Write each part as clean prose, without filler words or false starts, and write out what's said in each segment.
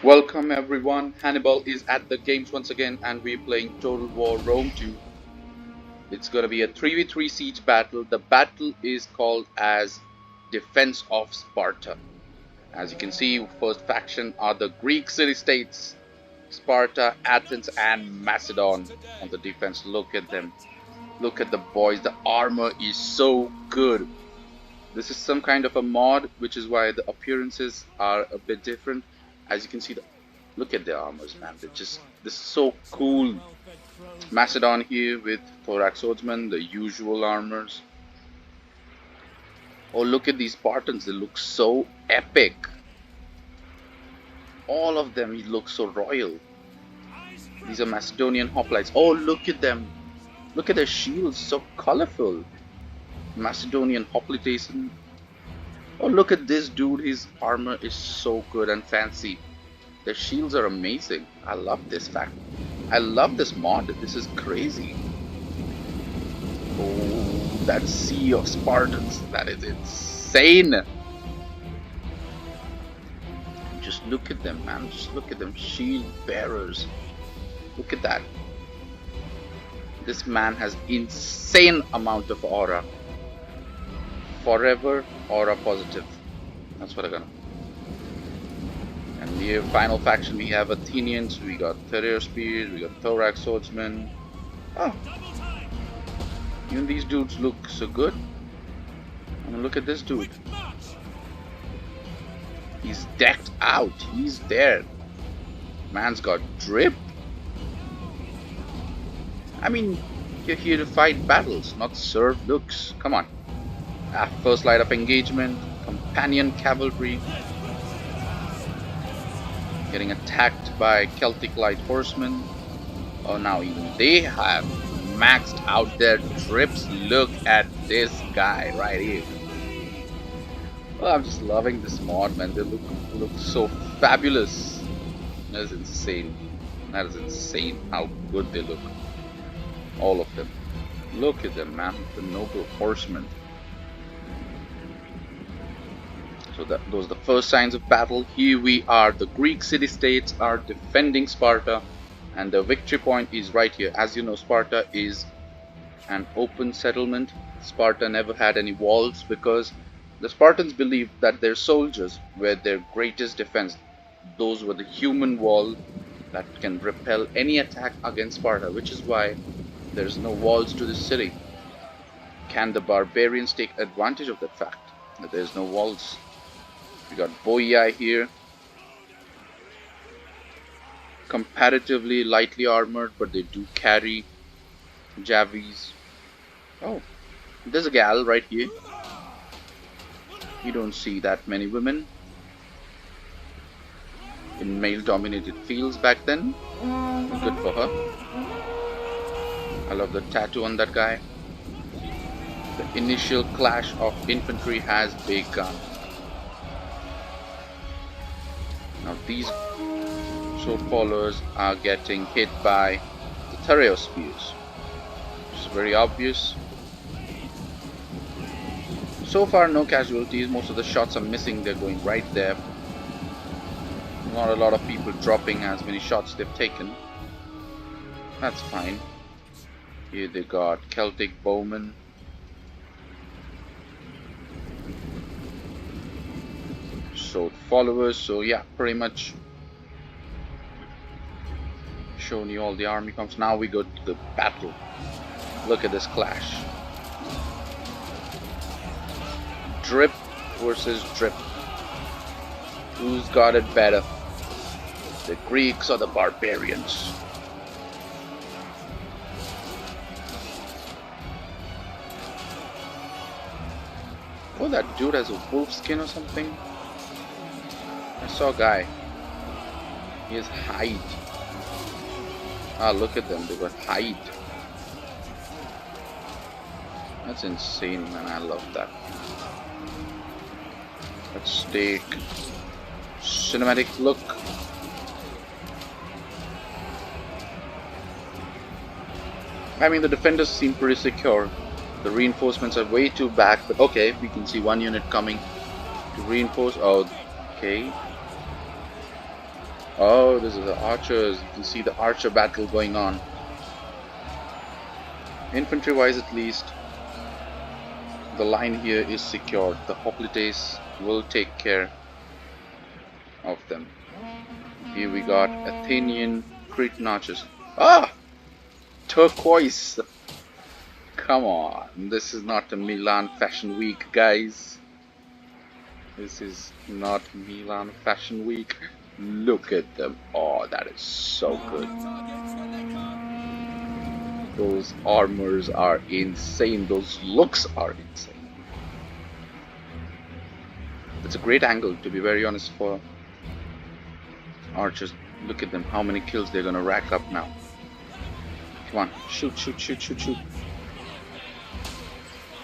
Welcome everyone, Hannibal is at the games once again and we're playing Total War Rome 2. It's gonna be a 3v3 siege battle. The battle is called as Defense of Sparta. As you can see, first faction are the Greek city-states, Sparta, Athens and Macedon on the defense. Look at them. Look at the boys, the armor is so good. This is some kind of a mod, which is why the appearances are a bit different. As you can see, look at their armors, man. This is so cool. Macedon here with thorax swordsman, the usual armors. Oh, look at these Spartans. They look so epic. All of them look so royal. These are Macedonian hoplites. Oh, look at them. Look at their shields, so colorful. Macedonian hoplites. Oh, look at this dude. His armor is so good and fancy. The shields are amazing. I love this fact. I love this mod. This is crazy. Oh, that sea of Spartans. That is insane. Just look at them, man. Just look at them. Shield bearers. Look at that. This man has insane amount of aura. Forever aura positive. That's what I'm gonna. And the final faction we have Athenians, we got Terrier Spears, we got Thorax Swordsmen. Oh, even these dudes look so good. I mean, look at this dude. He's decked out. He's there. Man's got drip. I mean, you're here to fight battles, not serve looks. Come on. First light of engagement, companion cavalry. Getting attacked by Celtic light horsemen. Oh, now even they have maxed out their trips. Look at this guy right here. Oh, I'm just loving this mod, man. They look so fabulous. That is insane. That is insane how good they look. All of them. Look at them, man. The noble horsemen. So those are the first signs of battle. Here we are. The Greek city-states are defending Sparta, and the victory point is right here. As you know, Sparta is an open settlement. Sparta never had any walls because the Spartans believed that their soldiers were their greatest defense. Those were the human wall that can repel any attack against Sparta, which is why there's no walls to the city. Can the barbarians take advantage of that fact, that there's no walls? We got Boii here, comparatively lightly armored, but they do carry javis. Oh, there's a gal right here. You don't see that many women in male-dominated fields back then. Good for her. I love the tattoo on that guy. The initial clash of infantry has begun. Now these sword followers are getting hit by the Terrier Spears, which is very obvious. So far no casualties, most of the shots are missing, they're going right there. Not a lot of people dropping as many shots they've taken. That's fine. Here they got Celtic bowmen. Sword followers, so yeah, pretty much showing you all the army comes. Now we go to the battle. Look at this clash. Drip versus drip. Who's got it better? The Greeks or the barbarians? Oh, that dude has a wolf skin or something. I saw a guy. He has hide. Ah, look at them. They got hide. That's insane, man. I love that. Let's take cinematic look. I mean, the defenders seem pretty secure. The reinforcements are way too back, but okay, we can see one unit coming to reinforce. Oh, okay. Oh, this is the archers. You can see the archer battle going on. Infantry wise at least, the line here is secured. The hoplites will take care of them. Here we got Athenian Cretan archers. Ah! Turquoise! Come on, this is not a Milan Fashion Week, guys. This is not Milan Fashion Week. Look at them. Oh, that is so good. Those armors are insane. Those looks are insane. It's a great angle, to be very honest, for archers. Look at them, how many kills they're gonna rack up now. Come on, shoot, shoot, shoot, shoot, shoot.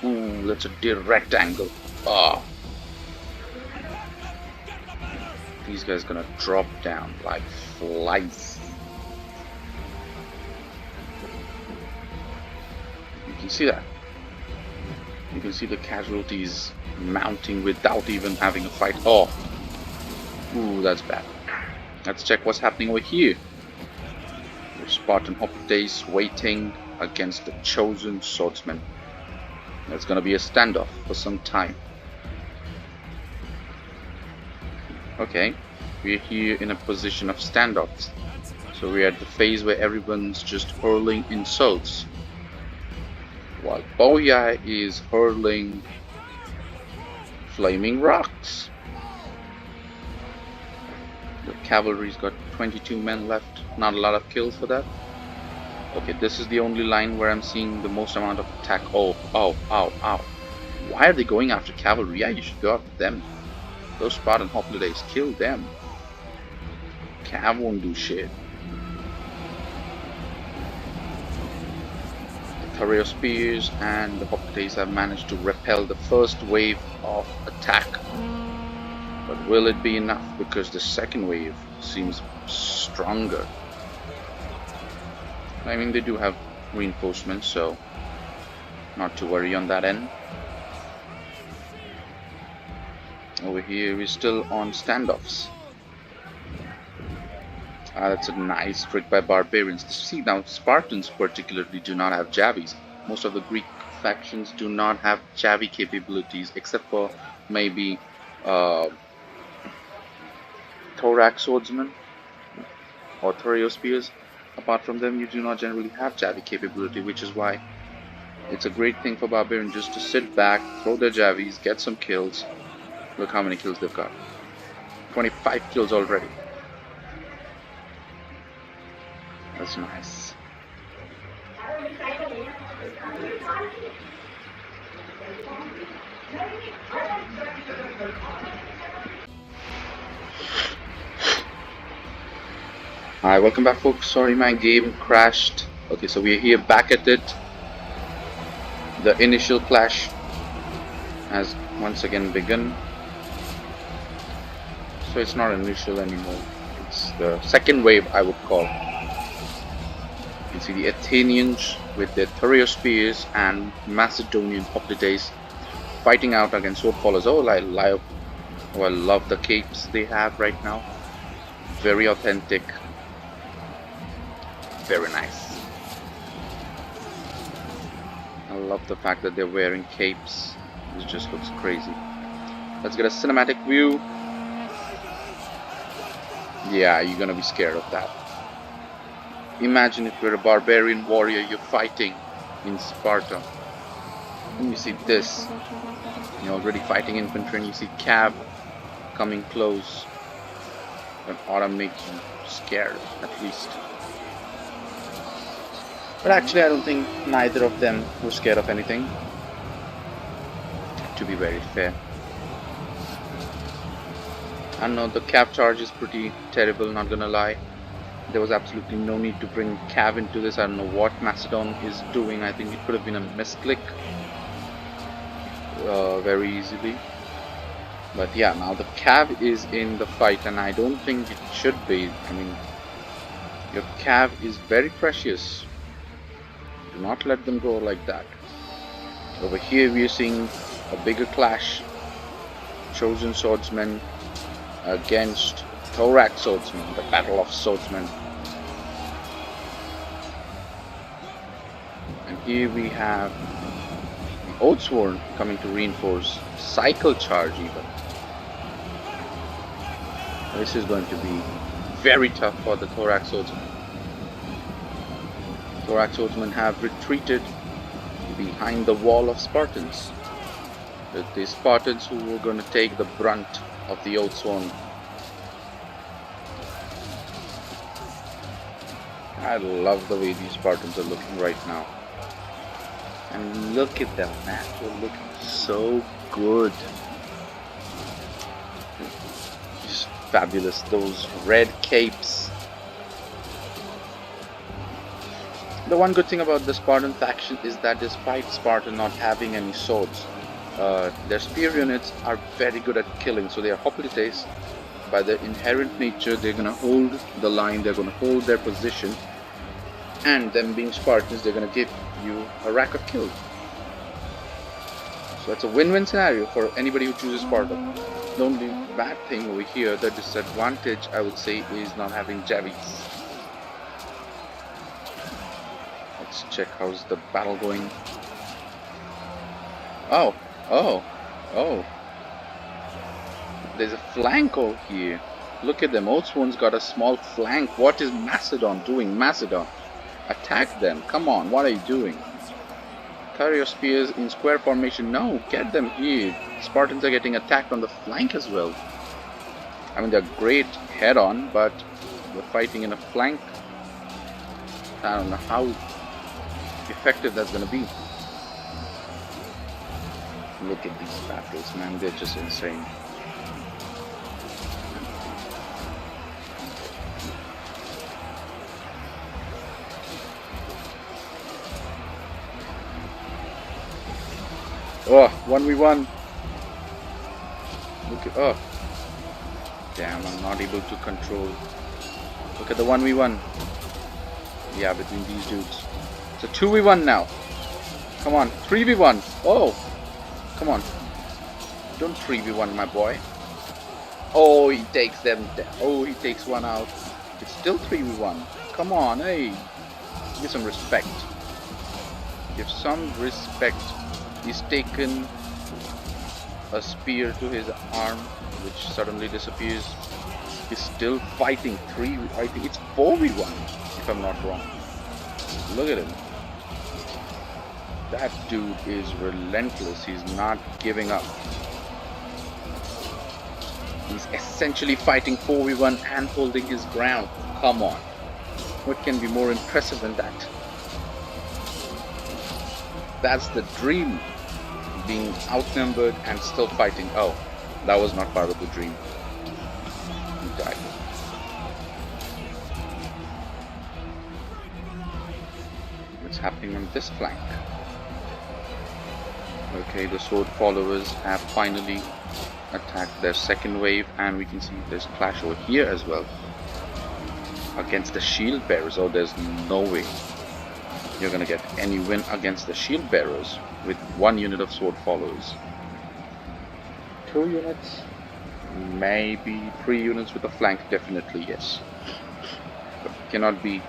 Ooh, that's a direct angle. Oh. These guys gonna drop down like flies. You can see that. You can see the casualties mounting without even having a fight. Oh. Ooh, that's bad. Let's check what's happening over here. The Spartan hoplites waiting against the chosen swordsmen. There's gonna be a standoff for some time. Okay, we're here in a position of standoffs. So we're at the phase where everyone's just hurling insults, while Boii is hurling flaming rocks. The cavalry's got 22 men left. Not a lot of kills for that. Okay, this is the only line where I'm seeing the most amount of attack. Oh, oh, ow, ow. Why are they going after cavalry? Yeah, you should go after them. Those Spartan hoplites, kill them. Cav won't do shit. The Thureo spears and the hoplites have managed to repel the first wave of attack. But will it be enough? Because the second wave seems stronger. I mean, they do have reinforcements, so not to worry on that end. Over here we're still on standoffs. That's a nice trick by barbarians. See, now Spartans particularly do not have javis. Most of the Greek factions do not have javi capabilities, except for maybe thorax swordsmen or Thureo spears. Apart from them, you do not generally have javi capability, which is why it's a great thing for barbarians just to sit back, throw their javis, get some kills. Look how many kills they've got. 25 kills already. That's nice. Hi, welcome back, folks. Sorry, my game crashed. Okay, so we're here back at it. The initial clash has once again begun. So it's not initial anymore. It's the second wave, I would call. You can see the Athenians with their Thureo spears and Macedonian hoplites fighting out against sword fallers. Oh, I love the capes they have right now. Very authentic. Very nice. I love the fact that they're wearing capes. It just looks crazy. Let's get a cinematic view. Yeah, you're gonna be scared of that. Imagine if you're a barbarian warrior, you're fighting in Sparta, and you see this. You're already fighting infantry, and you see cav coming close. That ought to make you scared, at least. But actually, I don't think neither of them were scared of anything, to be very fair. I know the cav charge is pretty terrible, not gonna lie. There was absolutely no need to bring cav into this. I don't know what Macedon is doing. I think it could have been a misclick very easily. But yeah, now the cav is in the fight, and I don't think it should be. I mean, your cav is very precious. Do not let them go like that. Over here we are seeing a bigger clash. Chosen swordsmen against thorax swordsmen, the battle of swordsmen. And here we have the Oathsworn coming to reinforce, cycle charge even. This is going to be very tough for the thorax swordsmen. Thorax swordsmen have retreated behind the wall of Spartans. With the Spartans who were going to take the brunt of the Oathsworn. I love the way these Spartans are looking right now. And look at them, man. They're looking so good. Just fabulous. Those red capes. The one good thing about the Spartan faction is that despite Sparta not having any swords, their spear units are very good at killing. So they are hoplites. By their inherent nature, they're going to hold the line, they're going to hold their position. And them being Spartans, they're going to give you a rack of kills. So it's a win-win scenario for anybody who chooses Sparta. The only bad thing over here, the disadvantage I would say, is not having javis. Let's check how's the battle going. Oh. There's a flank over here. Look at them. Oathsworn's got a small flank. What is Macedon doing? Macedon, attack them. Come on, what are you doing? Carry your spears in square formation. No, get them here. Spartans are getting attacked on the flank as well. I mean, they're great head-on, but they're fighting in a flank. I don't know how effective that's going to be. Look at these battles, man. They're just insane. Oh, 1v1. Look at, oh. Damn, I'm not able to control. Look at the 1v1. Yeah, between these dudes. It's a 2v1 now. Come on, 3v1. Oh, come on. Don't 3v1, my boy. Oh, he takes them down. Oh, he takes one out. It's still 3v1. Come on, hey. Give some respect. Give some respect. He's taken a spear to his arm, which suddenly disappears. He's still fighting. I think it's 4v1, if I'm not wrong. Look at him. That dude is relentless. He's not giving up. He's essentially fighting 4v1 and holding his ground. Come on. What can be more impressive than that? That's the dream. Being outnumbered and still fighting. Oh, that was not part of the dream. He died. What's happening on this flank? Okay, the sword followers have finally attacked their second wave, and we can see there's clash over here as well. Against the shield bearers. Oh, there's no way you're gonna get any win against the shield bearers with one unit of sword followers. 2 units, maybe 3 units with a flank, definitely yes. But we cannot be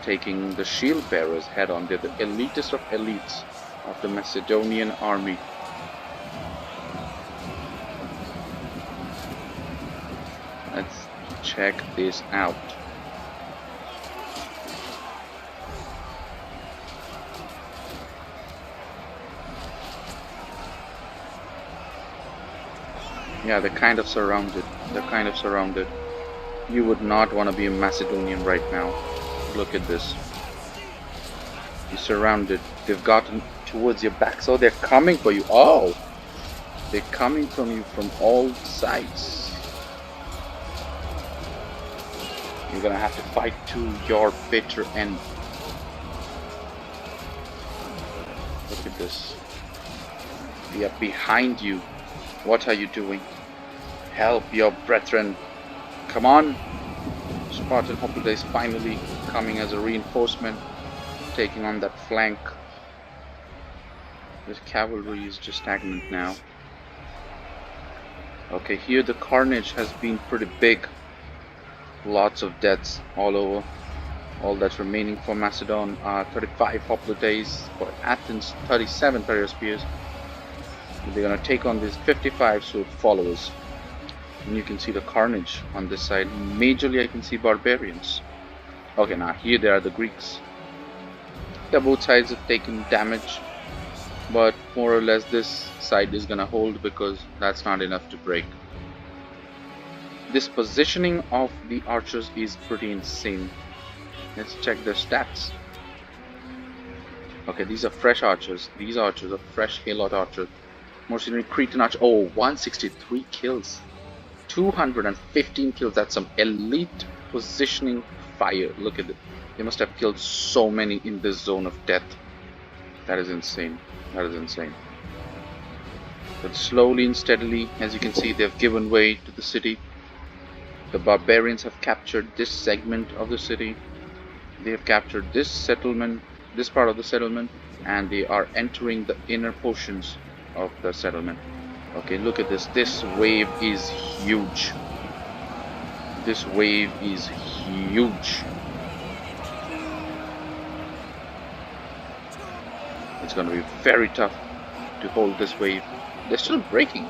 taking the shield bearers head on. They're the elitist of elites of the Macedonian army. Let's check this out. Yeah, they're kind of surrounded. You would not want to be a Macedonian right now. Look at this. You're surrounded. They've gotten towards your back, so they're coming for you. Oh! They're coming from you from all sides. You're gonna have to fight to your bitter end. Look at this. They are behind you. What are you doing? Help your brethren. Come on. Spartan hoplites finally coming as a reinforcement, taking on that flank. This cavalry is just stagnant now. Okay, here the carnage has been pretty big. Lots of deaths all over. All that's remaining for Macedon are 35 hoplites, for Athens 37 spears. They're gonna take on these 55 sword followers. And you can see the carnage on this side. Majorly I can see barbarians. Okay, now here they are, the Greeks. Yeah, both sides have taken damage, but more or less this side is gonna hold because that's not enough to break. This positioning of the archers is pretty insane. Let's check their stats. Okay, these are fresh archers. These archers are fresh Halot archers. Mercenary Cretan archer. Oh, 163 kills. 215 kills. That's some elite positioning fire. Look at it. They must have killed so many in this zone of death. That is insane. That is insane. But slowly and steadily, as you can see, they've given way to the city. The barbarians have captured this segment of the city. They have captured this settlement, this part of the settlement, and they are entering the inner portions of the settlement. Okay, look at this. This wave is huge. This wave is huge. It's going to be very tough to hold this wave. They're still breaking.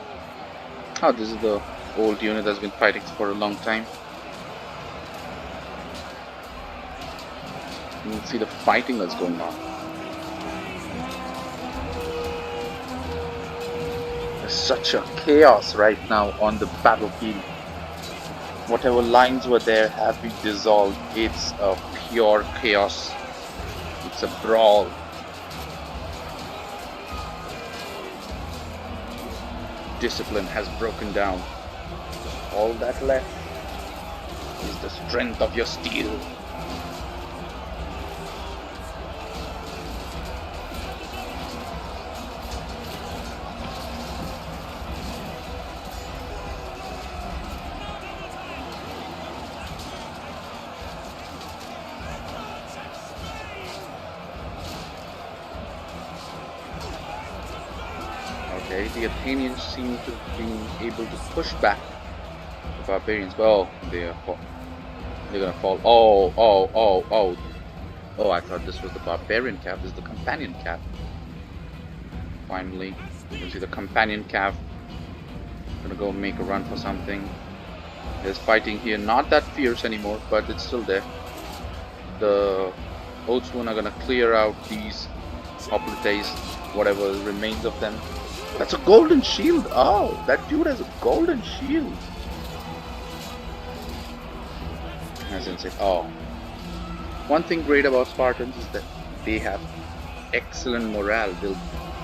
Oh, this is the old unit that's been fighting for a long time. You can see the fighting that's going on. There's such a chaos right now on the battlefield. Whatever lines were there have been dissolved. It's a pure chaos. It's a brawl. Discipline has broken down. All that left is the strength of your steel. Okay, the Athenians seem to be able to push back the barbarians. Well, they're gonna fall. Oh! I thought this was the barbarian cav. This is the companion cav. Finally, you can see the companion cav. Gonna go make a run for something. There's fighting here, not that fierce anymore, but it's still there. The Oathsworn are gonna clear out these hoplites, whatever remains of them. That's a golden shield. Oh, that dude has a golden shield. As in say, oh. One thing great about Spartans is that they have excellent morale. They'll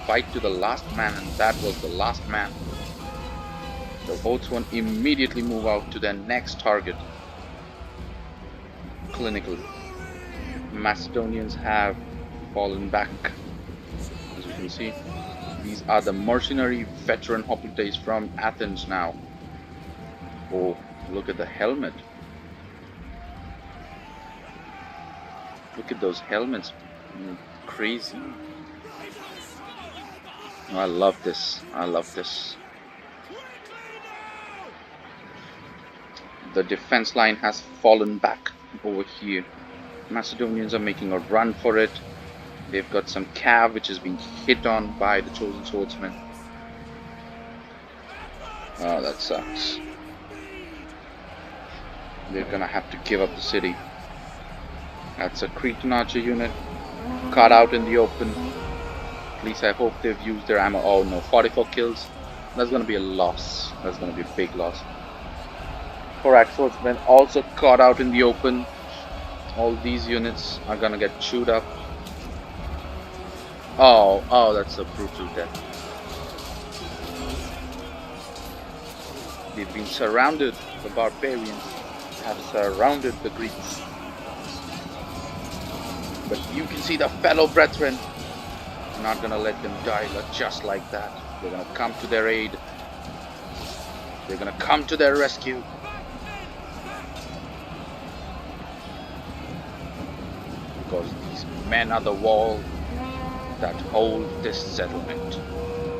fight to the last man, and that was the last man. The Oathsworn immediately move out to their next target. Clinical. Macedonians have fallen back. As you can see, these are the mercenary veteran hoplites from Athens now. Oh, look at the helmet. Look at those helmets. Crazy. Oh, I love this. I love this. The defense line has fallen back over here. Macedonians are making a run for it. They've got some cav which is being hit on by the chosen swordsman. Oh, that sucks. They're gonna have to give up the city. That's a Cretan archer unit caught out in the open. At least I hope they've used their ammo. Oh no, 44 kills. That's gonna be a loss. That's gonna be a big loss. Thorax swordsmen also caught out in the open. All these units are gonna get chewed up. Oh, that's a brutal death. They've been surrounded. The barbarians have surrounded the Greeks. But you can see the fellow brethren are not gonna let them die just like that. They're gonna come to their aid. They're gonna come to their rescue. Because these men are the wall that hold this settlement.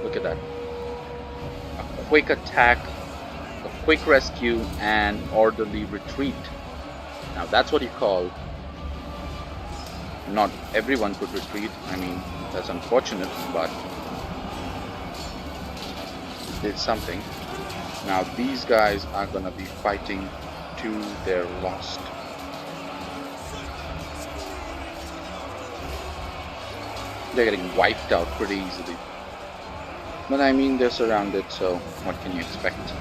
Look at that. A quick attack, a quick rescue, and orderly retreat. Now that's what you call not everyone could retreat. I mean, that's unfortunate, but it's something. Now these guys are gonna be fighting to their lost. They're getting wiped out pretty easily. But I mean, they're surrounded, so what can you expect?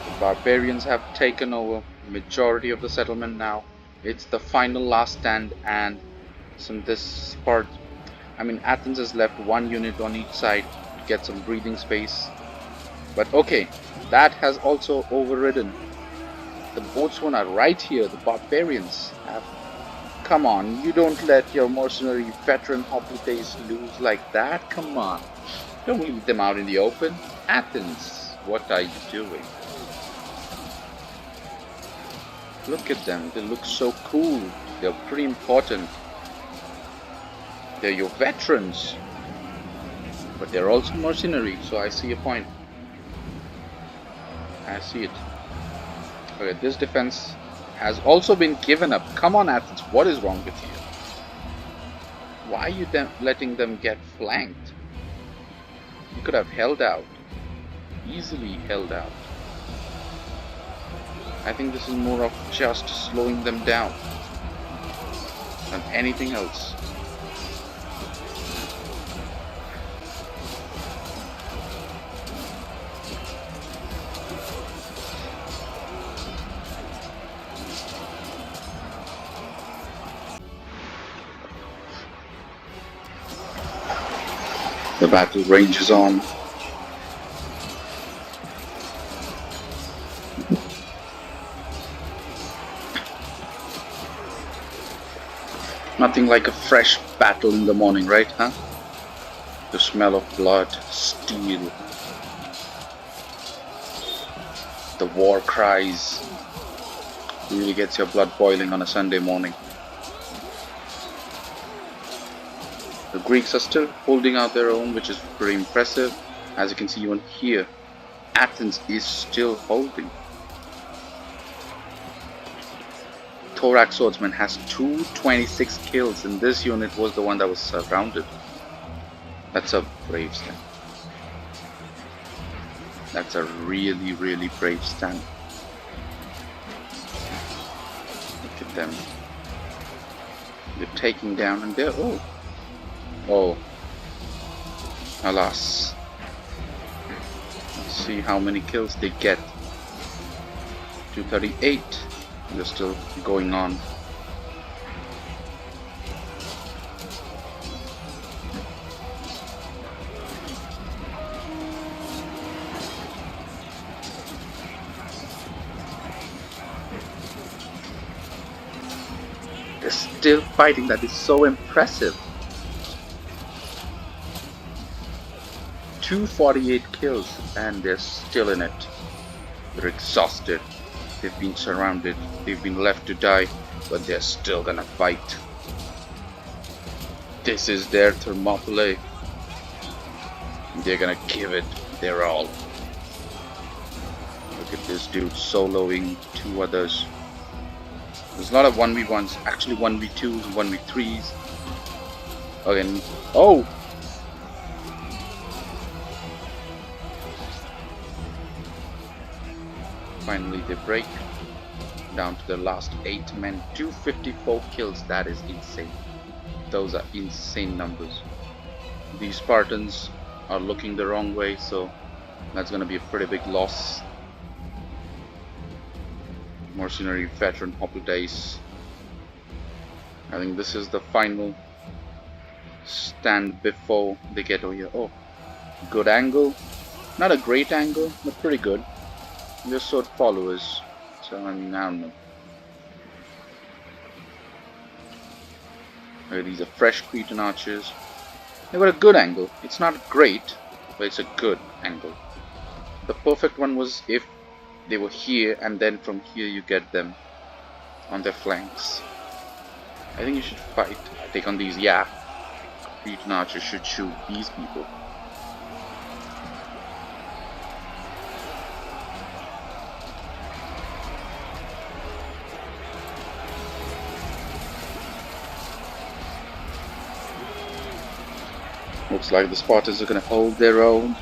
The barbarians have taken over majority of the settlement now. It's the final last stand, and this part, I mean, Athens has left one unit on each side to get some breathing space. But okay, that has also overridden. The boatsmen are right here. The barbarians have. Come on, you don't let your mercenary veteran hoplites lose like that. Come on. Don't leave them out in the open. Athens, what are you doing? Look at them. They look so cool. They're pretty important. They're your veterans. But they're also mercenary, so I see a point. I see it. Okay, this defense has also been given up. Come on, Athens, what is wrong with you? Why are you letting them get flanked? You could have held out. Easily held out. I think this is more of just slowing them down than anything else. The battle rages on. Nothing like a fresh battle in the morning, right, huh? The smell of blood, steel, the war cries. Really gets your blood boiling on a Sunday morning. The Greeks are still holding out their own, which is pretty impressive. As you can see even here, Athens is still holding. Thorax Swordsman has 226 kills, and this unit was the one that was surrounded. That's a brave stand. That's a really, really brave stand. Look at them. They're taking down, and they're oh, alas. Let's see how many kills they get. 238. They're still going on. They're still fighting. That is so impressive. 248 kills, and they're still in it. They're exhausted. They've been surrounded. They've been left to die, but they're still gonna fight. This is their Thermopylae. They're gonna give it their all. Look at this dude soloing two others. There's a lot of 1v1s, actually 1v2s, 1v3s. Again, oh! Finally they break down to the last 8 men. 254 kills, that is insane. Those are insane numbers. The Spartans are looking the wrong way, so that's gonna be a pretty big loss. Mercenary veteran hoplites. I think this is the final stand before they get over here. Oh, good angle. Not a great angle, but pretty good. They're sword followers, so I mean, I don't know. Okay, these are fresh Cretan archers. They've got a good angle. It's not great, but it's a good angle. The perfect one was if They were here, and then from here you get them on their flanks. I think you should fight. Take on these. Yeah. Cretan archers should shoot these people. Looks like the Spartans are going to hold their own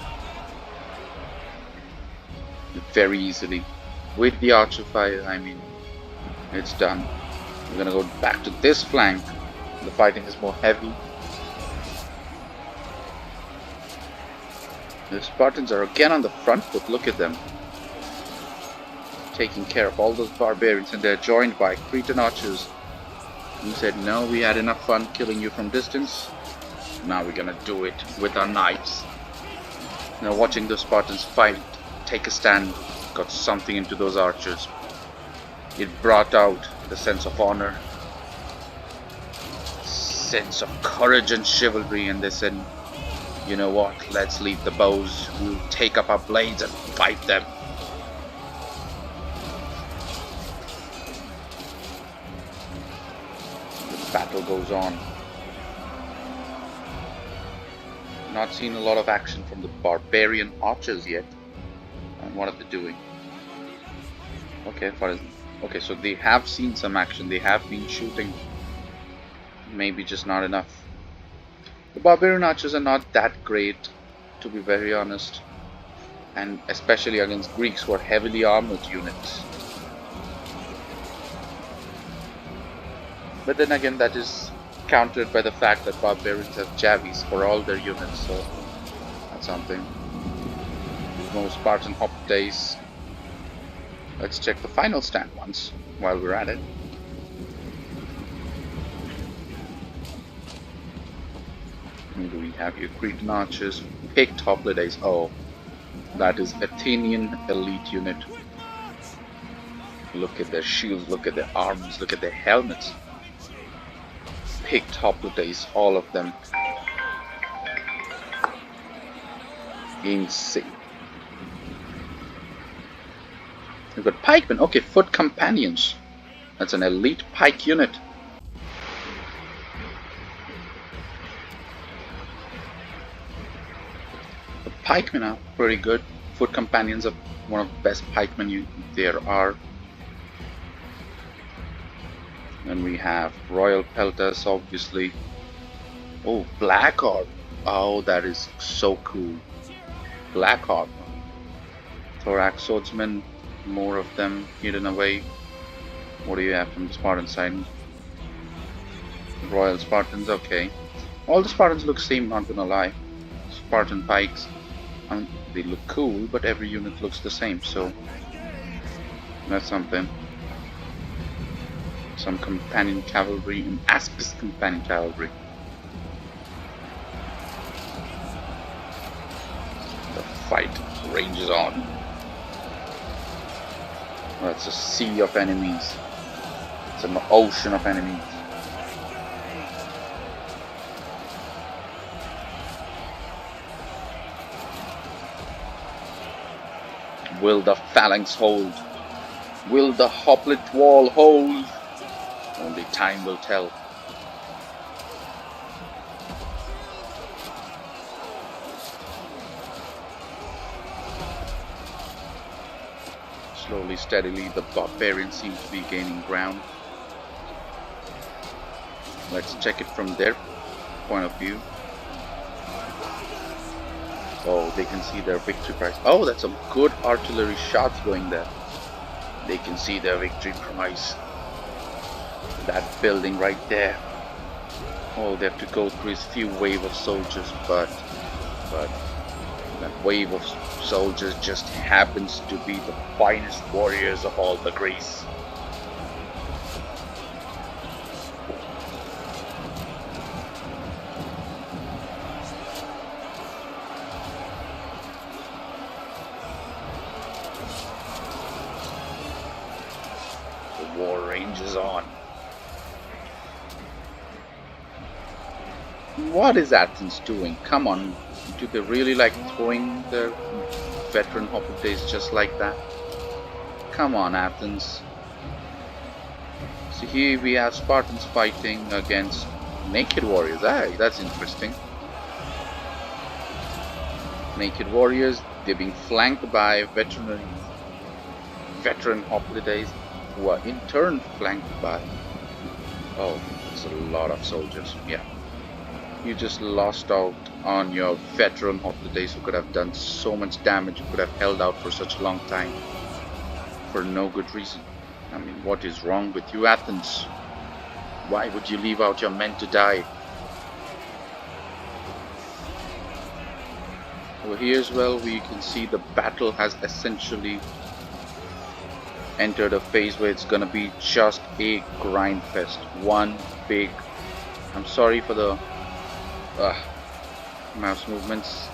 very easily. With the archer fire, I mean, it's done. We're going to go back to this flank. The fighting is more heavy. The Spartans are again on the front foot. Look at them. Taking care of all those barbarians, and they're joined by Cretan archers. You said, no, we had enough fun killing you from distance. Now we're gonna do it with our knives. Now watching the Spartans fight, take a stand, got something into those archers. It brought out the sense of honor, sense of courage and chivalry, and they said, you know what, let's leave the bows, we'll take up our blades and fight them. The battle goes on. Not seen a lot of action from the barbarian archers yet. And what are they doing? Okay, so they have seen some action. They have been shooting. Maybe just not enough. The barbarian archers are not that great, to be very honest. And especially against Greeks who are heavily armored units. But then again, that is countered by the fact that barbarians have javis for all their units, so that's something. There's no Spartan hop days. Let's check the final stand once while we're at it. Who do we have here? Cretan archers, picked hoplites. Oh, that is Athenian elite unit. Look at their shields, look at their arms, look at their helmets. Picked hoplites, all of them. Insane. We've got pikemen. Okay, foot companions. That's an elite pike unit. The pikemen are pretty good. Foot companions are one of the best pikemen there are. Then we have Royal Peltas, obviously. Oh, Black Armor. Oh, that is so cool. Black Armor. Thorax Swordsmen, more of them hidden away. What do you have from the Spartan side? Royal Spartans, okay. All the Spartans look same, not gonna lie. Spartan pikes, they look cool, but every unit looks the same, so that's something. Some companion cavalry and Aspis companion cavalry. The fight rages on. That's a sea of enemies. It's an ocean of enemies. Will the phalanx hold? Will the hoplet wall hold? Only time will tell. Slowly, steadily, the barbarians seem to be gaining ground. Let's check it from their point of view. Oh, they can see their victory prize. Oh, that's some good artillery shots going there. They can see their victory prize. That building right there. Oh, they have to go through this few wave of soldiers, but that wave of soldiers just happens to be the finest warriors of all the Greece. The war rages on. What is Athens doing? Come on, do they really like throwing their veteran hoplites just like that? Come on, Athens. So here we have Spartans fighting against naked warriors. Ah, that's interesting. Naked warriors, they're being flanked by veteran hoplites, who are in turn flanked by... Oh, it's a lot of soldiers. Yeah. You just lost out on your veteran hoplites who could have done so much damage, who could have held out for such a long time for no good reason. I mean, what is wrong with you, Athens? Why would you leave out your men to die? Over here as well, we can see the battle has essentially entered a phase where it's gonna be just a grind fest. One big... I'm sorry for the mouse movements.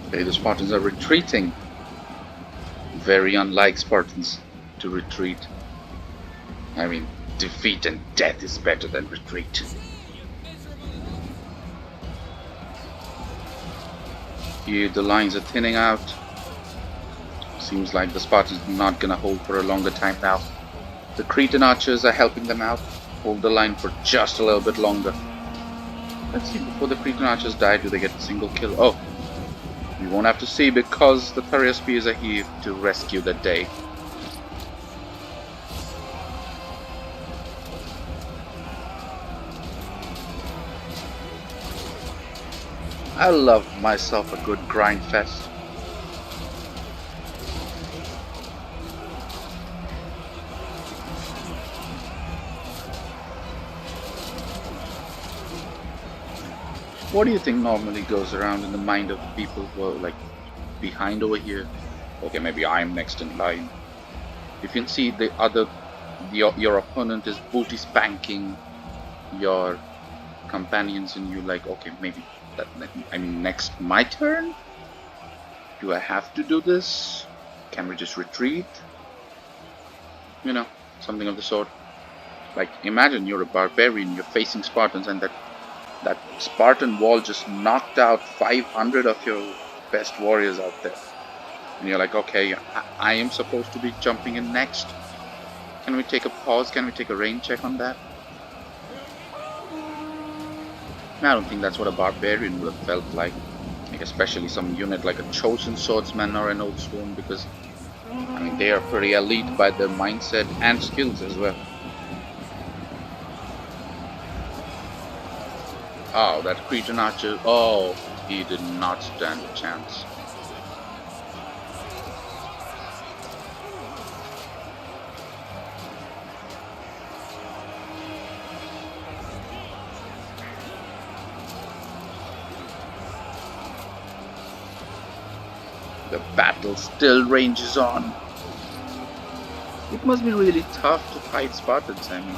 Okay, the Spartans are retreating. Very unlike Spartans to retreat. I mean, defeat and death is better than retreat. Here the lines are thinning out. Seems like the Spartans are not gonna hold for a longer time now. The Cretan archers are helping them out. Hold the line for just a little bit longer. Let's see, before the Cretan archers die, do they get a single kill? Oh, we won't have to see because the Thuria spears are here to rescue the day. I love myself a good grind fest. What do you think normally goes around in the mind of people who are like behind over here? Okay, maybe I'm next in line. You can see the other, your opponent is booty spanking your companions, and you like, okay, maybe I'm next, my turn? Do I have to do this? Can we just retreat? You know, something of the sort. Like, imagine you're a barbarian, you're facing Spartans, and that Spartan wall just knocked out 500 of your best warriors out there. And you're like, okay, I am supposed to be jumping in next. Can we take a pause? Can we take a rain check on that? I don't think that's what a barbarian would have felt like especially some unit like a chosen swordsman or an old sworn, because I mean they are pretty elite by their mindset and skills as well. Oh, that Cretan archer, oh, he did not stand a chance. The battle still rages on. It must be really tough to fight Spartans, I mean.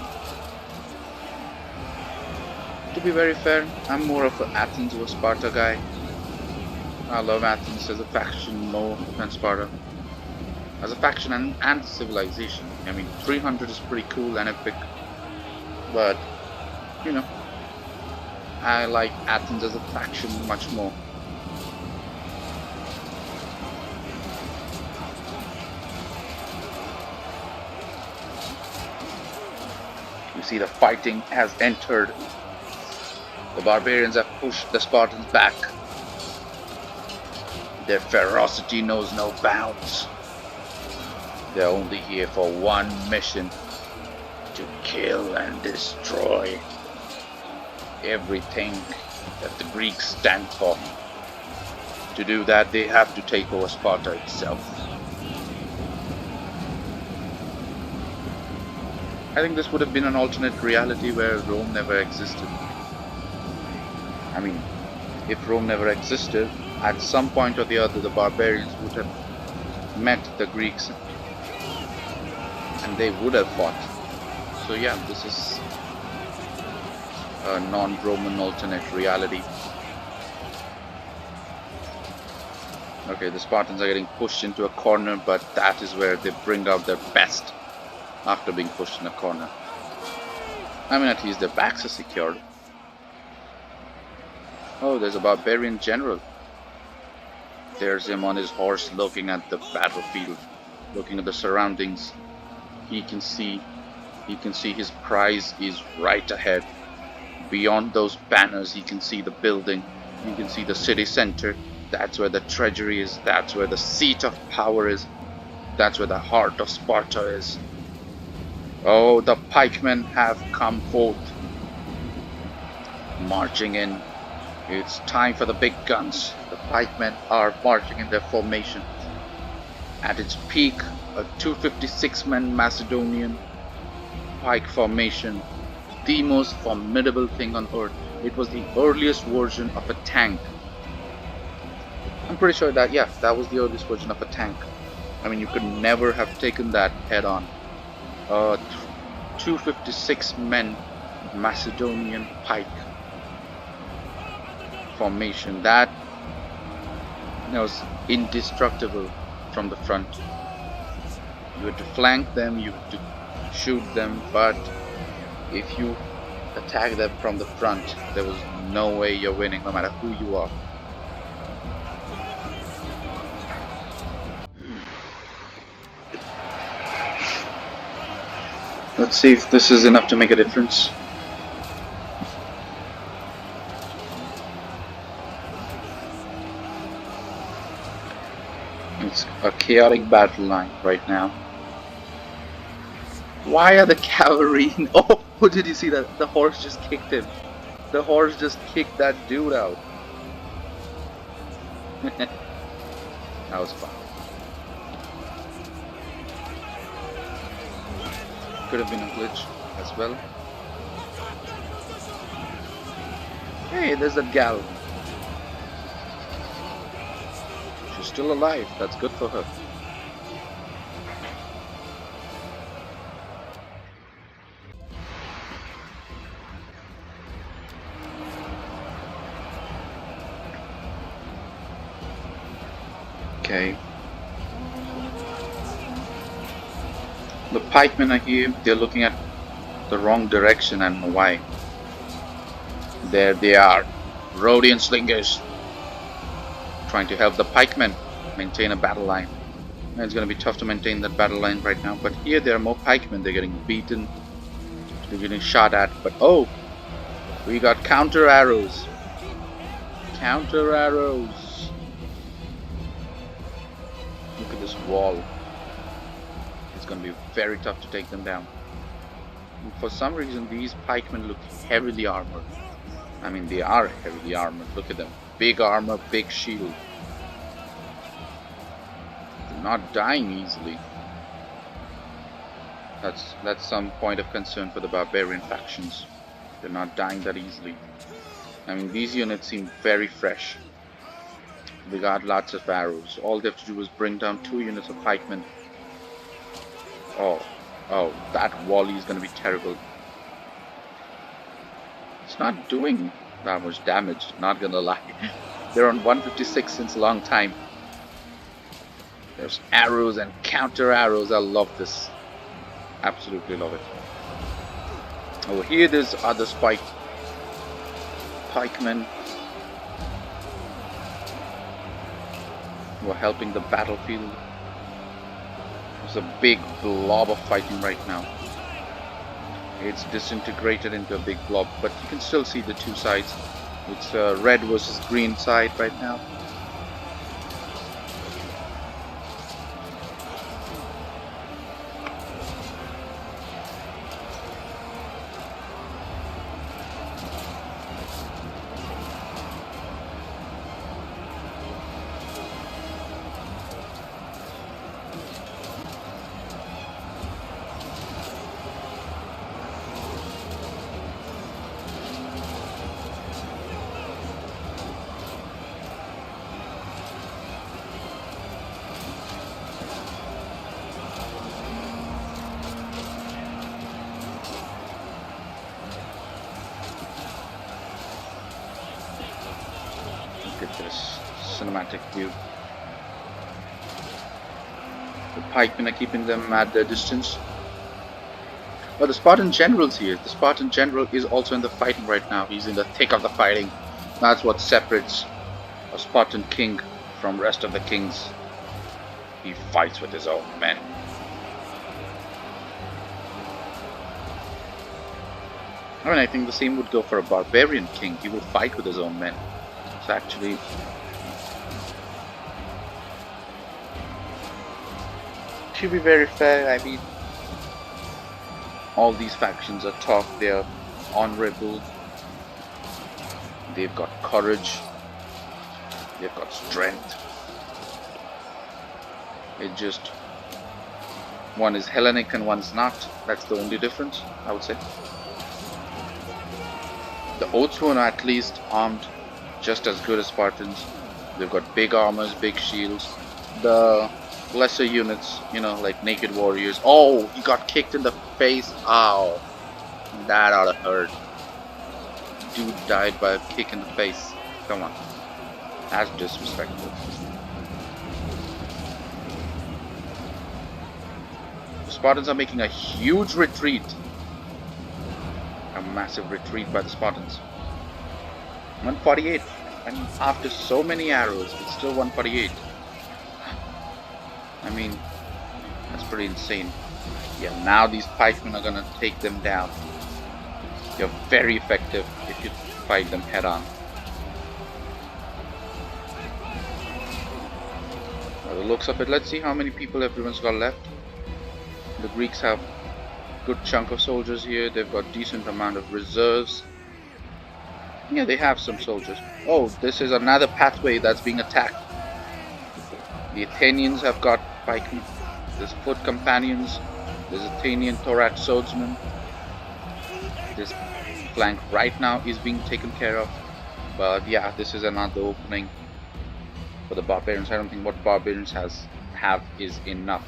To be very fair, I'm more of an Athens or Sparta guy. I love Athens as a faction more than Sparta. As a faction and civilization. I mean, 300 is pretty cool and epic. But, you know, I like Athens as a faction much more. You see the fighting has entered. The barbarians have pushed the Spartans back. Their ferocity knows no bounds. They're only here for one mission: to kill and destroy everything that the Greeks stand for. To do that, they have to take over Sparta itself. I think this would have been an alternate reality where Rome never existed. I mean, if Rome never existed, at some point or the other the barbarians would have met the Greeks and they would have fought. So yeah, this is a non-Roman alternate reality. Okay, the Spartans are getting pushed into a corner, but that is where they bring out their best after being pushed in a corner. I mean, at least their backs are secured. Oh, there's a barbarian general. There's him on his horse looking at the battlefield, looking at the surroundings. He can see his prize is right ahead. Beyond those banners, he can see the building. You can see the city center. That's where the treasury is. That's where the seat of power is. That's where the heart of Sparta is. Oh, the pikemen have come forth, marching in. It's time for the big guns. The pikemen are marching in their formation. At its peak, a 256-man Macedonian pike formation, the most formidable thing on earth. It was the earliest version of a tank. I'm pretty sure that, yeah, that was the earliest version of a tank. I mean, you could never have taken that head on. 256 men Macedonian pike formation. That was indestructible from the front. You had to flank them, you had to shoot them, but if you attack them from the front, there was no way you're winning, no matter who you are. Let's see if this is enough to make a difference. It's a chaotic battle line right now. Why are the cavalry... Oh, did you see that? The horse just kicked him. The horse just kicked that dude out. That was fun. Could have been a glitch as well. Hey, there's that gal. She's still alive. That's good for her. Okay. The pikemen are here. They're looking at the wrong direction. I don't know why. There they are. Rhodian slingers. Trying to help the pikemen maintain a battle line. And it's going to be tough to maintain that battle line right now. But here there are more pikemen. They're getting beaten. They're getting shot at. But oh! We got counter arrows. Counter arrows. Look at this wall. It's going to be very tough to take them down. And for some reason these pikemen look heavily armored. I mean, they are heavily armored. Look at them. Big armor, big shield. They're not dying easily. That's some point of concern for the barbarian factions. They're not dying that easily. I mean, these units seem very fresh. They got lots of arrows. All they have to do is bring down 2 units of pikemen. Oh, that volley is going to be terrible. It's not doing that much damage, not gonna lie. They're on 156 since a long time. There's arrows and counter arrows. I love this. Absolutely love it. Over here there's other pikemen who are helping the battlefield. There's a big blob of fighting right now. It's disintegrated into a big blob, but you can still see the 2 sides. It's red versus green side right now. Get this cinematic view. The pikemen are keeping them at their distance. But the Spartan general's here. The Spartan general is also in the fighting right now. He's in the thick of the fighting. That's what separates a Spartan king from rest of the kings. He fights with his own men. I mean, I think the same would go for a barbarian king. He will fight with his own men. So actually, should be very fair. I mean, all these factions are tough. They are honorable. They've got courage. They've got strength. It just, one is Hellenic and one's not. That's the only difference, I would say. The Oathsworn are at least armed just as good as Spartans. They've got big armors, big shields. The lesser units, you know, like naked warriors. Oh, he got kicked in the face. Ow. That ought to hurt. Dude died by a kick in the face. Come on. That's disrespectful. The Spartans are making a huge retreat. A massive retreat by the Spartans. 148. And after so many arrows, it's still 148. I mean, that's pretty insane. Yeah, now these pikemen are gonna take them down. You're very effective if you fight them head on. By the looks of it, let's see how many people everyone's got left. The Greeks have a good chunk of soldiers here. They've got decent amount of reserves. Yeah, they have some soldiers. Oh, this is another pathway that's being attacked. The Athenians have got pikemen. There's foot companions. There's Athenian thorax swordsmen. This flank right now is being taken care of. But yeah, this is another opening for the barbarians. I don't think what barbarians have is enough.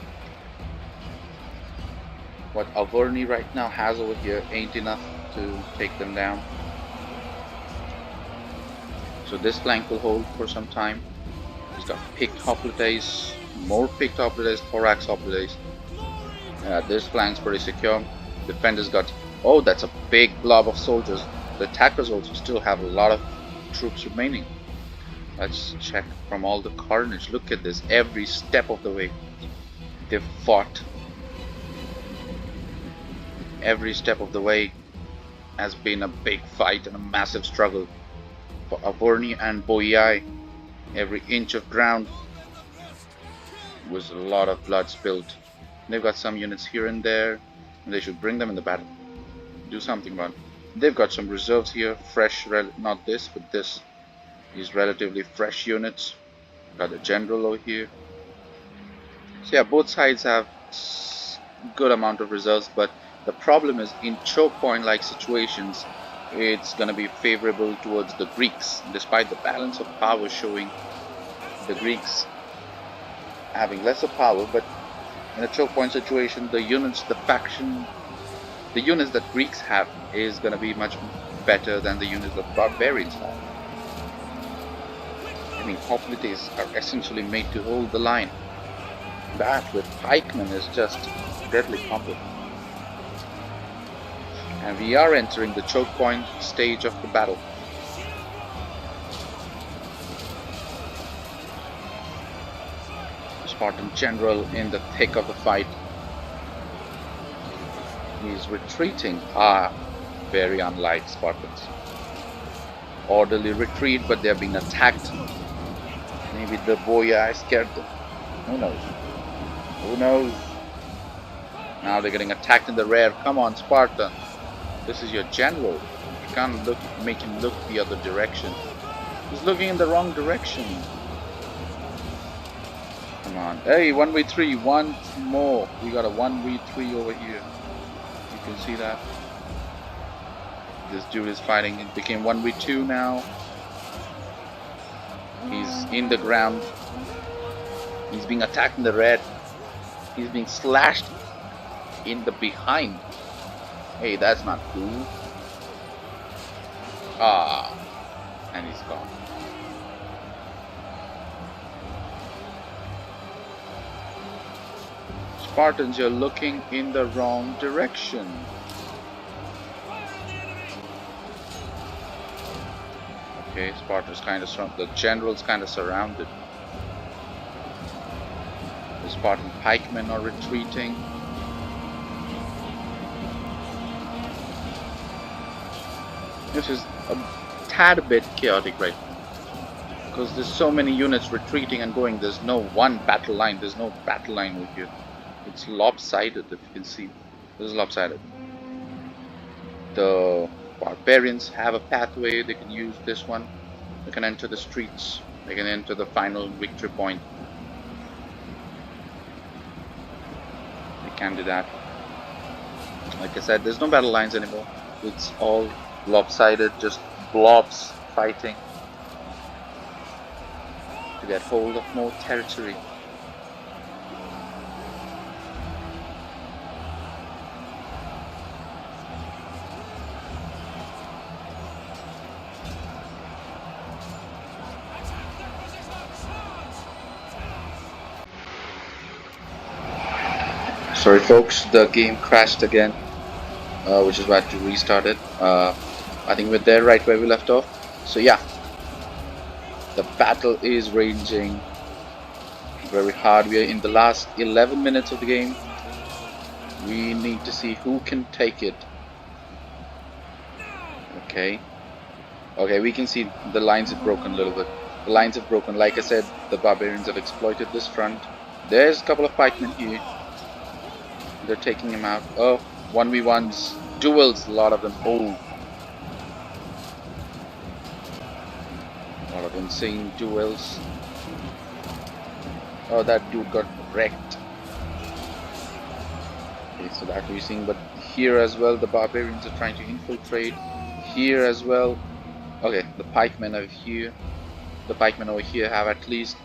What Averni right now has over here ain't enough to take them down. So this flank will hold for some time. He's got picked hoplites, more picked hoplites, thorax hoplites. This flank's pretty secure. Defenders got, oh, that's a big blob of soldiers. The attackers also still have a lot of troops remaining. Let's check from all the carnage. Look at this, every step of the way they've fought. Every step of the way has been a big fight and a massive struggle. For Averni and Boii, every inch of ground was a lot of blood spilled. They've got some units here and there, and they should bring them in the battle. Do something about it. They've got some reserves here, fresh, not this, but this is relatively fresh units. Got a general over here. So yeah, both sides have good amount of reserves, but the problem is in choke point like situations, it's going to be favorable towards the Greeks, despite the balance of power showing the Greeks having lesser power. But in a choke point situation, the units, the units that Greeks have is going to be much better than the units that barbarians have. I mean, hoplites are essentially made to hold the line. That with pikemen is just deadly complicated. And we are entering the choke point stage of the battle. The Spartan general in the thick of the fight. He's retreating. Very unlike Spartans. Orderly retreat, but they're being attacked. Maybe the Boii scared them. Who knows? Who knows? Now they're getting attacked in the rear. Come on, Sparta. This is your general. You can't make him look the other direction. He's looking in the wrong direction. Come on. Hey, 1v3. One more. We got a 1v3 over here. You can see that. This dude is fighting. It became 1v2 now. He's in the ground. He's being attacked in the red. He's being slashed in the behind. Hey, that's not cool. And he's gone. Spartans, you're looking in the wrong direction. Okay, Sparta's kind of the general's kind of surrounded. The Spartan pikemen are retreating. This is a tad bit chaotic right now, because there's so many units retreating and going. There's no one battle line. There's no battle line over here. It's lopsided, if you can see. This is lopsided. The barbarians have a pathway. They can use this one. They can enter the streets. They can enter the final victory point. They can do that. Like I said, there's no battle lines anymore. It's all lopsided, just blobs fighting to get hold of more territory. Sorry folks, the game crashed again, which is why I had to restart it. I think we're there right where we left off. So yeah, the battle is raging very hard. We are in the last 11 minutes of the game. We need to see who can take it. Okay, we can see the lines have broken a little bit. The lines have broken. Like I said, the barbarians have exploited this front. There's a couple of pikemen here. They're taking him out. Oh, 1v1s, duels, a lot of them. Oh, a lot of insane duels. Oh, that dude got wrecked. Okay, so that we're seeing. But here as well, the barbarians are trying to infiltrate. Here as well. Okay, the pikemen are here. The pikemen over here have at least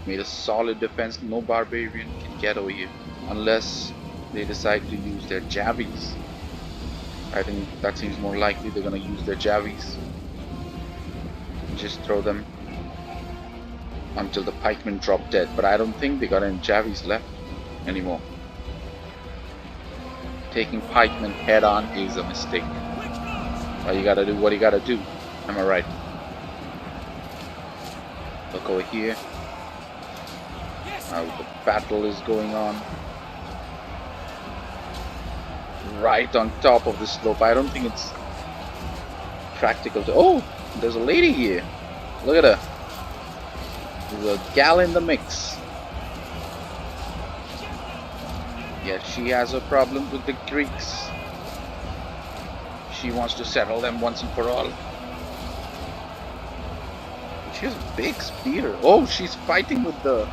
made a solid defense. No barbarian can get over here unless they decide to use their javies. I think that seems more likely. They're gonna use their javies. Just throw them until the pikemen drop dead. But I don't think they got any javies left anymore. Taking pikemen head on is a mistake. Well, you gotta do what you gotta do. Am I right? Look over here. Now the battle is going on. Right on top of the slope. I don't think it's practical to... Oh, there's a lady here. Look at her. There's a gal in the mix. Yeah, she has a problem with the Greeks. She wants to settle them once and for all. She has a big spear. Oh, she's fighting with the...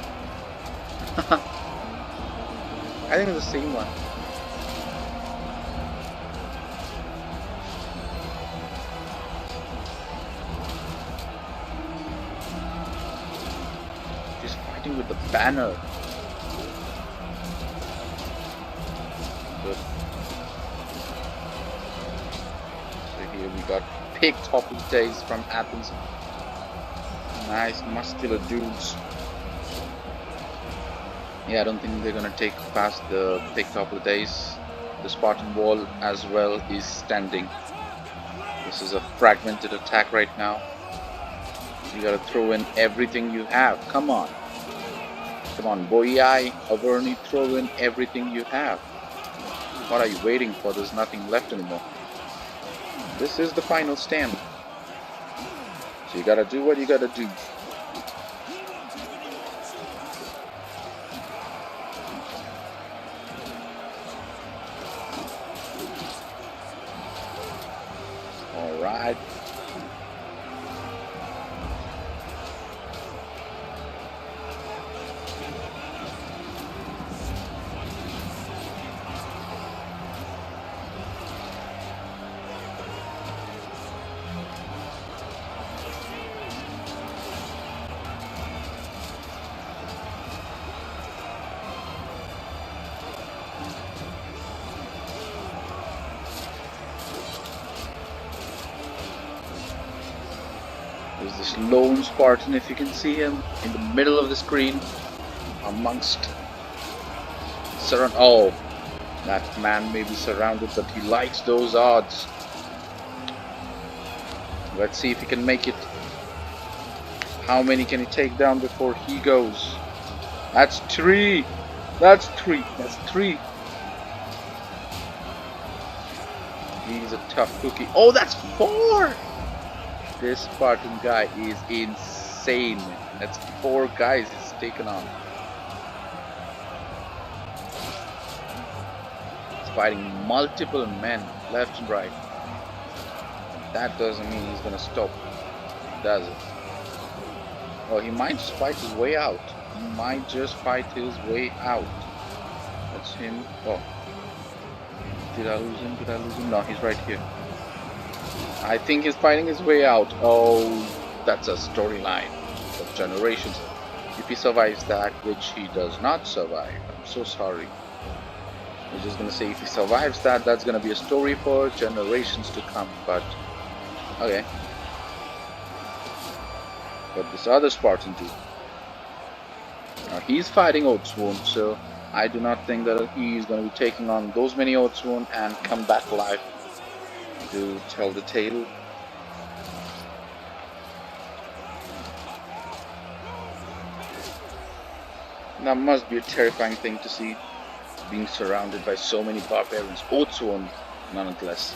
I think it's the same one. With the banner. Good. So here we got Pictoplites from Athens. Nice muscular dudes. Yeah, I don't think they're gonna take past the Pictoplites. The Spartan wall as well is standing. This is a fragmented attack right now. You gotta throw in everything you have. Come on. Come on, Boii and Averni, throw in everything you have. What are you waiting for? There's nothing left anymore. This is the final stand. So you gotta do what you gotta do. Alright. There's this lone Spartan, if you can see him, in the middle of the screen, amongst... Oh, that man may be surrounded, but he likes those odds. Let's see if he can make it. How many can he take down before he goes? That's 3. That's 3. That's 3. He's a tough cookie. Oh, that's 4. This Spartan guy is insane. That's 4 guys he's taken on. He's fighting multiple men left and right. That doesn't mean he's gonna stop, does it? Oh, he might just fight his way out. He might just fight his way out. That's him. Oh. Did I lose him? Did I lose him? No, he's right here. I think he's fighting his way out. Oh, that's a storyline of generations. If he survives that, which he does not survive, I'm so sorry. I was just gonna say if he survives that, that's gonna be a story for generations to come. But okay. But this other Spartan dude, now he's fighting Oathsworn, so I do not think that he's going to be taking on those many Oathsworn and come back alive to tell the tale. That must be a terrifying thing to see, being surrounded by so many barbarians. Oathsworn, nonetheless.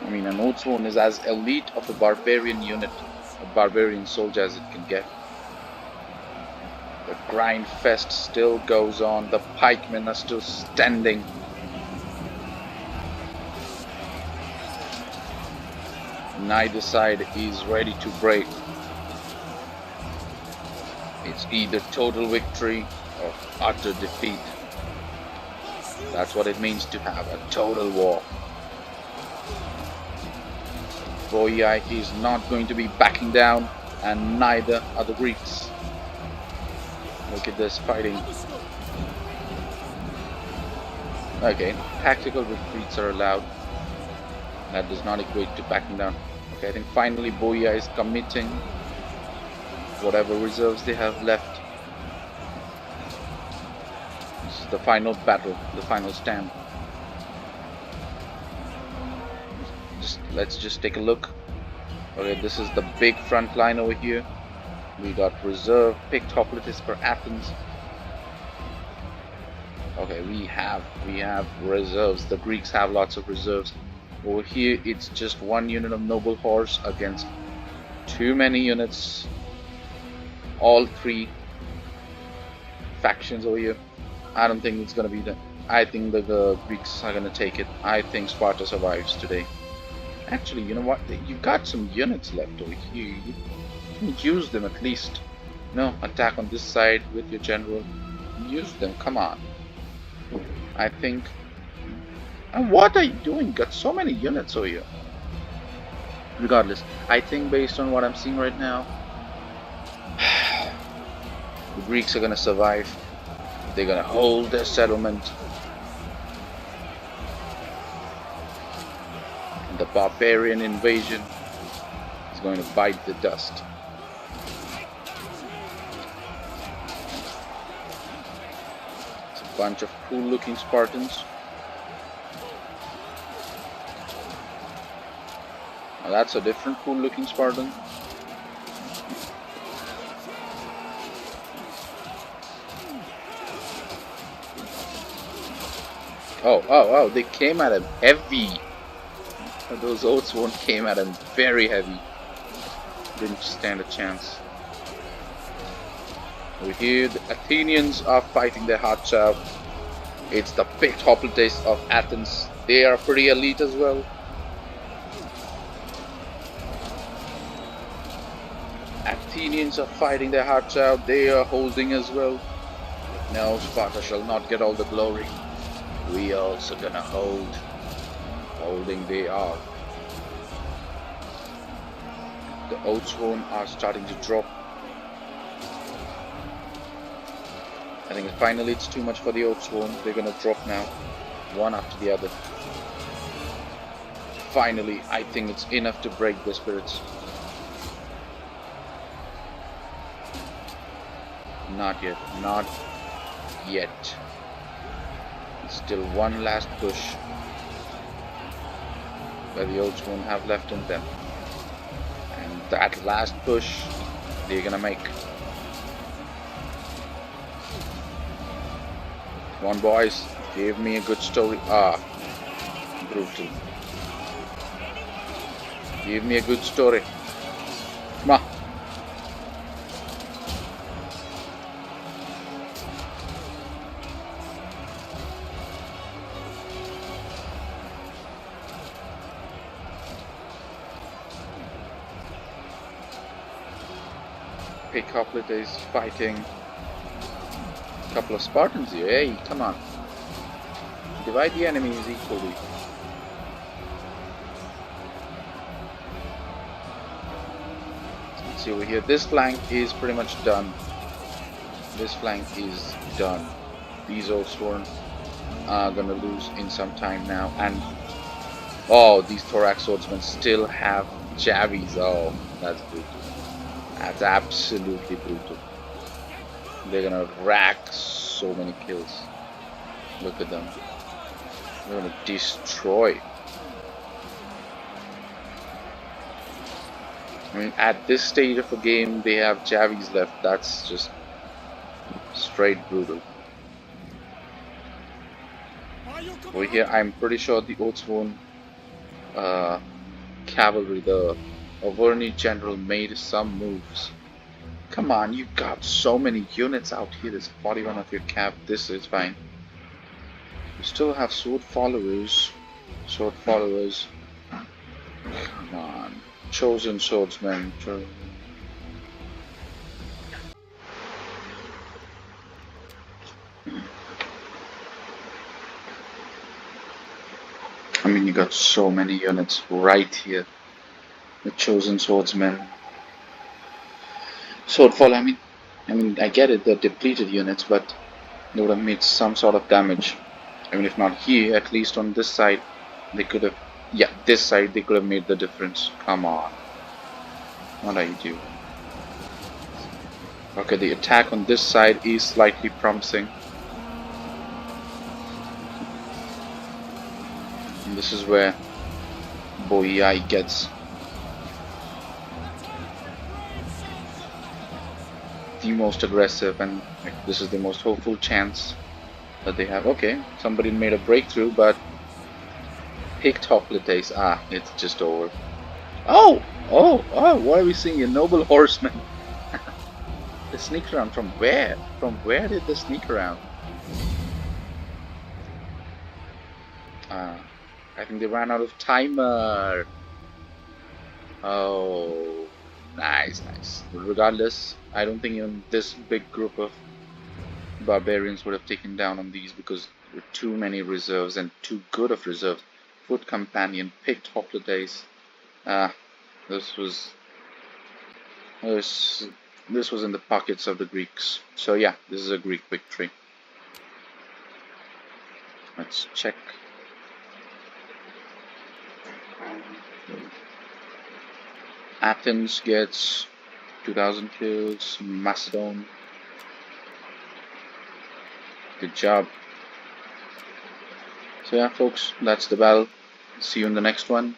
I mean, an Oathsworn is as elite of a barbarian unit, a barbarian soldier as it can get. The grind fest still goes on. The pikemen are still standing. Neither side is ready to break. It's either total victory or utter defeat. That's what it means to have a total war. Boii is not going to be backing down, and neither are the Greeks. Look at this fighting. Okay, tactical retreats are allowed. That does not equate to backing down. Okay, I think finally Boii is committing whatever reserves they have left. This is the final battle, the final stand. Let's just take a look. Okay, this is the big front line over here. We got reserve picked hoplites for Athens. Okay, we have reserves. The Greeks have lots of reserves. Over here, it's just one unit of noble horse against too many units. All 3 factions over here. I don't think it's gonna be the. I think the Greeks are gonna take it. I think Sparta survives today. Actually, you know what? You got some units left over here. You can use them at least. No, attack on this side with your general. Use them. Come on. I think. And what are you doing? Got so many units over here. Regardless, I think based on what I'm seeing right now, the Greeks are gonna survive. They're gonna hold their settlement. The barbarian invasion is going to bite the dust. It's a bunch of cool looking Spartans. Now that's a different cool looking Spartan. Oh, they came at him heavy. Those Oathsworn came at him very heavy. Didn't stand a chance. Over here, the Athenians are fighting their hearts out. It's the picked hoplites of Athens. They are pretty elite as well. Athenians are fighting their hearts out. They are holding as well. No, Sparta shall not get all the glory. We also gonna hold. Holding they are. The Oathsworn are starting to drop. I think finally it's too much for the Oathsworn. They're gonna drop now, one after the other. Finally, I think it's enough to break the spirits. Not yet, not yet. Still one last push where the Oathsworn have left in them. And that last push they're gonna make. Come on, boys. Give me a good story. Ah, brutal. Give me a good story. Come on. A couple of days fighting a couple of Spartans here. Hey, come on. Divide the enemies equally. Let's see over here. This flank is pretty much done. This flank is done. These Oathsworn are gonna lose in some time now. And oh, these Thorax swordsmen still have javies. Oh, that's brutal. That's absolutely brutal. They're gonna rack so many kills. Look at them. They're gonna destroy. I mean, at this stage of the game, they have javies left. That's just straight brutal. Over here, I'm pretty sure the Oathsworn cavalry, the Averni general, made some moves. Come on, you got so many units out here. There's 41 of your cav. This is fine. You still have sword followers. Sword followers. Come on. Chosen swordsmen. I mean, you got so many units right here. The chosen swordsmen. Swordfall, I mean, I get it, they're depleted units, but they would have made some sort of damage. I mean, if not here, at least on this side, they could have, yeah, this side, they could have made the difference. Come on. What are you doing? Okay, the attack on this side is slightly promising. And this is where Boii gets the most aggressive, and like, this is the most hopeful chance that they have. Okay, somebody made a breakthrough, but Pictocrates, it's just over. Oh, what are we seeing? A noble horseman. They sneak around from where? From where did they sneak around? I think they ran out of timer. Oh, nice. But regardless, I don't think even this big group of barbarians would have taken down on these because there were too many reserves and too good of reserves. Foot companion, picked Hoplites. This was in the pockets of the Greeks. So yeah, this is a Greek victory. Let's check. Athens gets 2,000 kills. Macedon. Good job. So yeah, folks, that's the battle. See you in the next one.